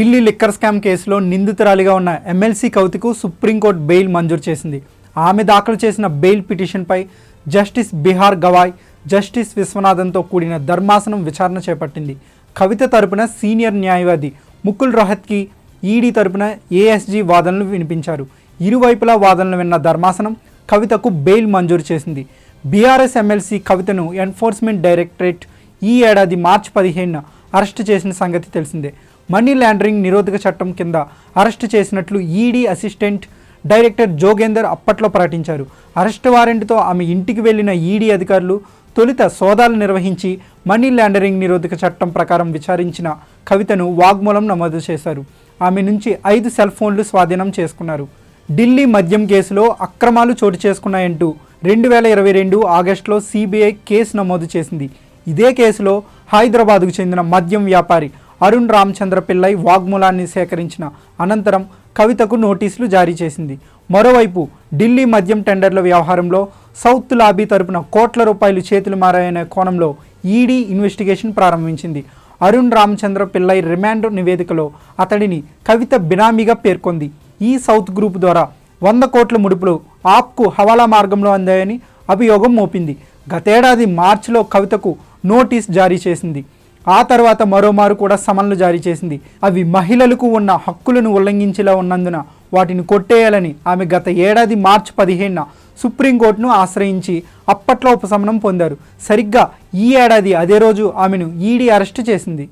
Delhi liquor scam కేసులో నిందితురాలిగా ఉన్న MLC కవితకు సుప్రీంకోర్టు బెయిల్ మంజూరు చేసింది. ఆమె దాఖలు చేసిన బెయిల్ పిటిషన్పై జస్టిస్ బిహార్ గవాయ్, జస్టిస్ విశ్వనాథన్తో కూడిన ధర్మాసనం విచారణ చేపట్టింది. కవిత తరపున సీనియర్ న్యాయవాది ముకుల్ రోహత్కి, ఈడీ తరపున ఏఎస్జీ వాదనలు వినిపించారు. ఇరువైపులా వాదనలు విన్న ధర్మాసనం కవితకు బెయిల్ మంజూరు చేసింది. బీఆర్ఎస్ ఎమ్మెల్సీ కవితను ఎన్ఫోర్స్మెంట్ డైరెక్టరేట్ ఈ ఏడాది మార్చి 15న అరెస్టు చేసిన సంగతి తెలిసిందే. మనీ లాండరింగ్ నిరోధక చట్టం కింద అరెస్టు చేసినట్లు ఈడీ అసిస్టెంట్ డైరెక్టర్ జోగేందర్ అప్పట్లో ప్రకటించారు. అరెస్టు వారెంట్తో ఆమె ఇంటికి వెళ్లిన ఈడీ అధికారులు తొలుత సోదాలు నిర్వహించి మనీ లాండరింగ్ నిరోధక చట్టం ప్రకారం విచారించిన కవితను వాగ్మూలం నమోదు చేశారు. ఆమె నుంచి 5 సెల్ ఫోన్లు స్వాధీనం చేసుకున్నారు. ఢిల్లీ మద్యం కేసులో అక్రమాలు చోటు చేసుకున్నాయంటూ 2022 ఆగస్టులో సిబిఐ కేసు నమోదు చేసింది. ఇదే కేసులో హైదరాబాద్కు చెందిన మద్యం వ్యాపారి అరుణ్ రామచంద్ర పిల్లై వాగ్మూలాన్ని సేకరించిన అనంతరం కవితకు నోటీసులు జారీ చేసింది. మరోవైపు ఢిల్లీ మద్యం టెండర్ల వ్యవహారంలో సౌత్ లాబీ తరపున కోట్ల రూపాయలు చేతులు మారాయనే కోణంలో ఈడీ ఇన్వెస్టిగేషన్ ప్రారంభించింది. అరుణ్ రామచంద్ర పిల్లై రిమాండ్ నివేదికలో అతడిని కవిత బినామీగా పేర్కొంది. ఈ సౌత్ గ్రూప్ ద్వారా 100 కోట్ల ముడుపులు ఆప్కు హవాలా మార్గంలో అందాయని అభియోగం మోపింది. గతేడాది మార్చిలో కవితకు నోటీస్ జారీ చేసింది. ఆ తర్వాత మరోమారు కూడా సమన్లు జారీ చేసింది. అవి మహిళలకు ఉన్న హక్కులను ఉల్లంఘించేలా ఉన్నందున వాటిని కొట్టేయాలని ఆమె గత ఏడాది మార్చి 15న సుప్రీంకోర్టును ఆశ్రయించి అప్పట్లో ఉపశమనం పొందారు. సరిగ్గా ఈ ఏడాది అదే రోజు ఆమెను ఈడీ అరెస్టు చేసింది.